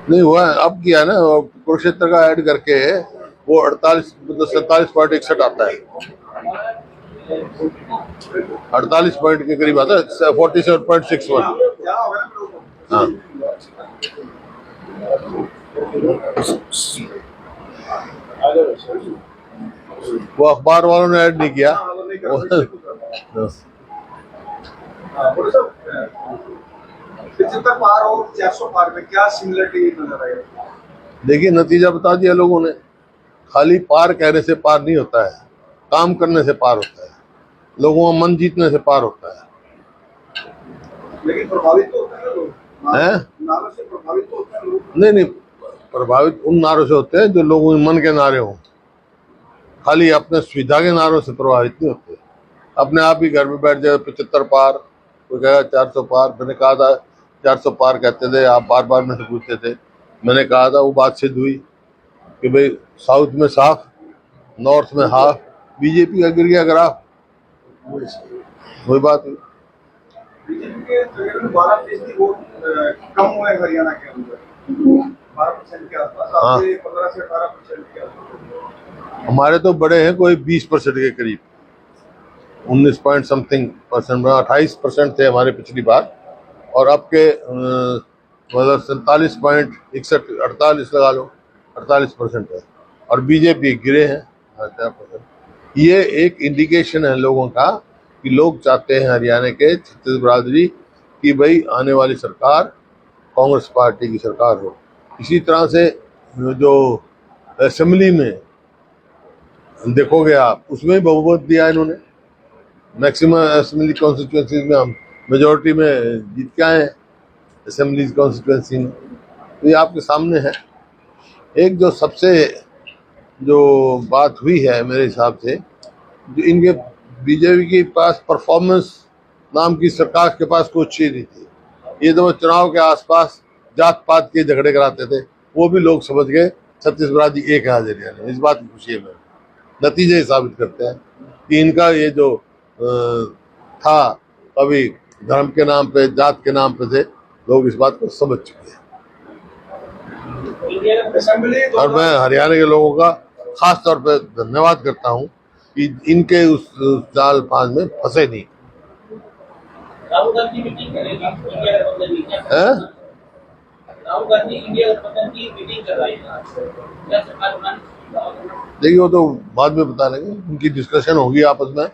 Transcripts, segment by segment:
नहीं हुआ है, अब किया ना, कुरुक्षेत्र का ऐड करके वो 48 मतलब 47.61 आता है, 48 पॉइंट के करीब आता है, 47.61। हाँ, वो अखबार वालों ने ऐड नहीं किया। पार और 400 पार में क्या सिमिलरिटी नजर आई? देखिए, नतीजा बता दिया लोगों ने। खाली पार कहने से पार नहीं होता है, काम करने से पार होता है, लोगों का मन जीतने से पार होता है। लेकिन प्रभावित तो होते हैं लोग, नारों से प्रभावित तो होते हैं लोग। नहीं, प्रभावित उन नारों से होते हैं जो लोगों के मन के नारे हों। खाली अपने सुविधा के नारों से प्रभावित नहीं होते। अपने आप ही घर में बैठ जाए 75 पार, कोई कहेगा 400 पार। मैंने कहा था 400 पार कहते थे, आप बार बार मेरे से पूछते थे। मैंने कहा था, वो बात सिद्ध हुई कि भाई साउथ में साफ, नॉर्थ में हाफ, बीजेपी का गिर गया ग्राफ। वही बात हुई। बीजेपी के 12% वोट कम हुए हरियाणा के अंदर, 12% के आसपास, आपके 15 से 18% के आसपास। हमारे तो बड़े हैं, कोई 20% के करीब, 19 पॉइंट समथिंग परसेंट, 28% थे हमारे पिछली बार, और अब के मतलब 47.61 48 लगा लो, 48% है। और बीजेपी गिरे हैं 4%। ये एक इंडिकेशन है लोगों का कि लोग चाहते हैं हरियाणा के छत्तीस बरादरी कि भाई आने वाली सरकार कांग्रेस पार्टी की सरकार हो। इसी तरह से जो असेंबली में देखोगे आप, उसमें बहुमत दिया इन्होंने। मैक्सिमम असेंबली कॉन्स्टिट्यूएंसीज में हम मेजोरिटी में जीत के आए हैं असेंबली कॉन्स्टिट्यूएंसी में। तो ये आपके सामने है। एक जो सबसे जो बात हुई है मेरे हिसाब से, जो इनके बीजेपी के पास परफॉर्मेंस नाम की सरकार के पास कोई चीज नहीं थी। ये तो चुनाव के आसपास जात पात के झगड़े कराते थे, वो भी लोग समझ गए छत्तीस बरादरी एक है हरियाणा में। इस बात की खुशी है। मेरे नतीजे साबित करते हैं कि इनका ये जो था, कभी धर्म के नाम पे, जात के नाम पे थे, लोग इस बात को समझ चुके हैं। और मैं हरियाणा के लोगों का खास तौर पे धन्यवाद करता हूं कि इनके उस जाल फांस में फंसे नहीं। राहुल गांधी मीटिंग करेगा, इंडिया गठबंधन की मीटिंग कर रही है। देखिए, वो तो बाद में बता लेंगे, उनकी डिस्कशन होगी आपस में।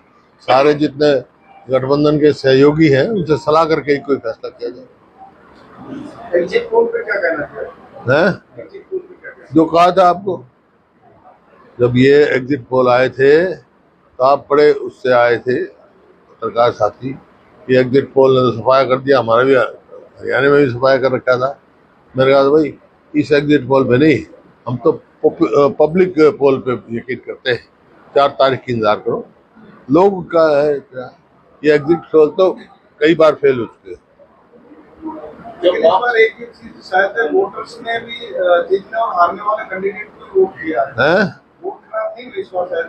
सारे जितने गठबंधन के सहयोगी हैं उनसे सलाह करके ही कोई फैसला किया जाए। एग्जिट पोल पे क्या कहना है? जो कहा था आपको, जब ये एग्जिट पोल आए थे तो आप बड़े उससे आए थे पत्रकार साथी, ये एग्जिट पोल ने तो सफाया कर दिया। हमारा भी हरियाणा में भी सफाया कर रखा था। मैंने कहा भाई इस एग्जिट पोल पे नहीं, हम तो पब्लिक पोल पे यकीन करते हैं। 4 तारीख की इंतजार करो। लोग का है ये एग्जिट पोल तो कई बार फेल हो चुके हैं। लेकिन इस बार एक चीज शायद वोटर्स ने भी जीतने और हारने वाले कैंडिडेट को वोट किया है। वोट नहीं इस बार शायद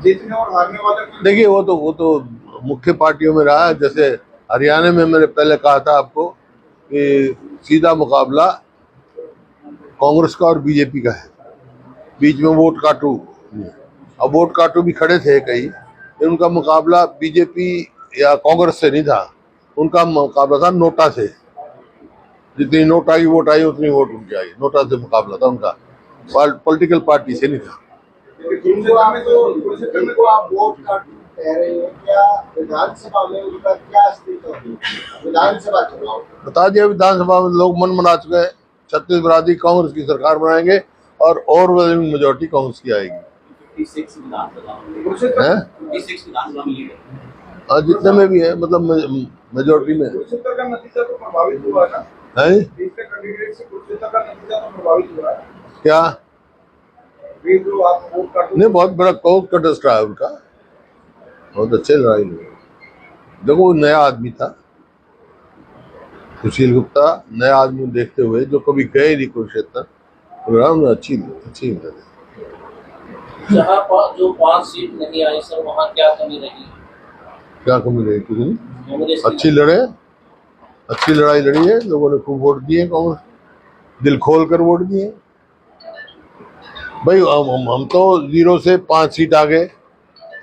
जीतने और हारने वाले। देखिए, वो तो मुख्य पार्टियों में रहा है। जैसे हरियाणा में मैंने पहले कहा था आपको कि सीधा मुकाबला कांग्रेस का और बीजेपी का है, बीच में वोट काटू। अब वोट काटू भी खड़े थे कई, उनका मुकाबला बीजेपी या कांग्रेस से नहीं था, उनका मुकाबला था नोटा से। जितनी नोटा की वोट आई उतनी वोट उनकी आई। नोटा से मुकाबला था उनका, पॉलिटिकल पार्टी से नहीं था। आप वोट काटू कह रहे हैं, क्या विधानसभा में उनका क्या स्थिति होगी? विधानसभा चुनाव बता दिया, विधानसभा में लोग मन बना चुके हैं। छत्तीस बरादरी कांग्रेस की सरकार बनाएंगे और ओवरवेलमिंग मेजोरिटी कांग्रेस की आएगी। हाँ, जितने में भी है, मतलब मेजोरिटी में का नतीजा तो प्रभावित हुआ ना है। का नतीजा तो प्रभावित हुआ है क्या? जो आप वोट काटू नहीं, बहुत बड़ा कोर्ट कटस्ट रहा है उनका, बहुत अच्छे लड़ाई हुई। देखो, वो नया आदमी था सुशील गुप्ता, नया आदमी देखते हुए, जो कभी गए नहीं कुरुक्षेत्र, तो अच्छी जहाँ जो 5 सीट नहीं आई सर, वहाँ क्या कमी रही? क्या कमी रही? कुछ नहीं, कांग्रेस अच्छी लड़े, अच्छी लड़ाई लड़ी है, लोगों ने खूब वोट दिए, कांग्रेस दिल खोल कर वोट दिए भाई। हम तो 0 से 5 सीट आ गए,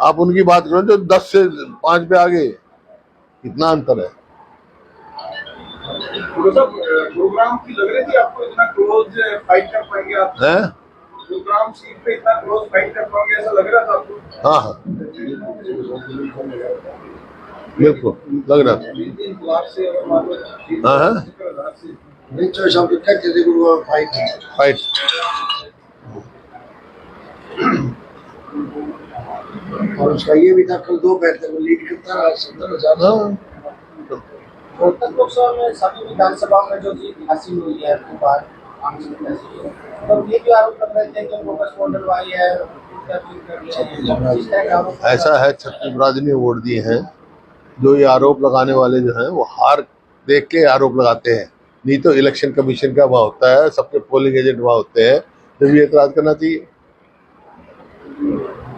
आप उनकी बात करो जो 10 से 5 पे आ गए, कितना अंतर है। गुरुग्राम की लग रही थी आपको इतना क्लोज फाइट कर पाएंगे आप? हैं? गुरुग्राम सीट पे इतना क्लोज फाइट कर पाएंगे ऐसा लग रहा था आपको? हाँ हाँ, बिल्कुल लग रहा था। 3 लाख से अगर मान लो हाँ हाँ, फाइट और उसका ये भी था कल 2 पैर तक लीड करता रहा 70,000। हाँ। रोहतक लोकसभा में सभी विधानसभा में जो जीत हासिल हुई है उसके बाद तो ये भी आरोप लग रहे थे कि बोगस वोट डलवाई है, इस तरह का आरोप ऐसा है, छत्तीसराज ने वोट दिए हैं, जो ये आरोप लगाने वाले जो हैं वो हार देख के आरोप लगाते हैं, नहीं तो इलेक्शन कमीशन का वहाँ होता है, सबके पोलिंग एजेंट वहाँ होते हैं, जब ये एतराज करना चाहिए।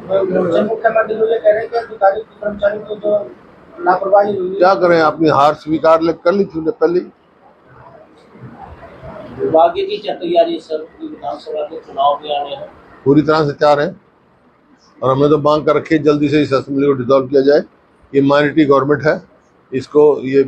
मुख्यमंत्री तो ये कह रहे हैं कि अधिकारी कर्मचारी को जो लापरवाही हुई क्या करें, अपनी हार स्वीकार कर ली थी पहले। आगे की क्या तैयारी सर? विधानसभा के चुनाव भी आने हैं। पूरी तरह से तैयार है, और हमने तो मांग कर रखी है जल्दी से इस असेंबली को डिसॉल्व किया जाए। ये माइनॉरिटी गवर्नमेंट है, इसको ये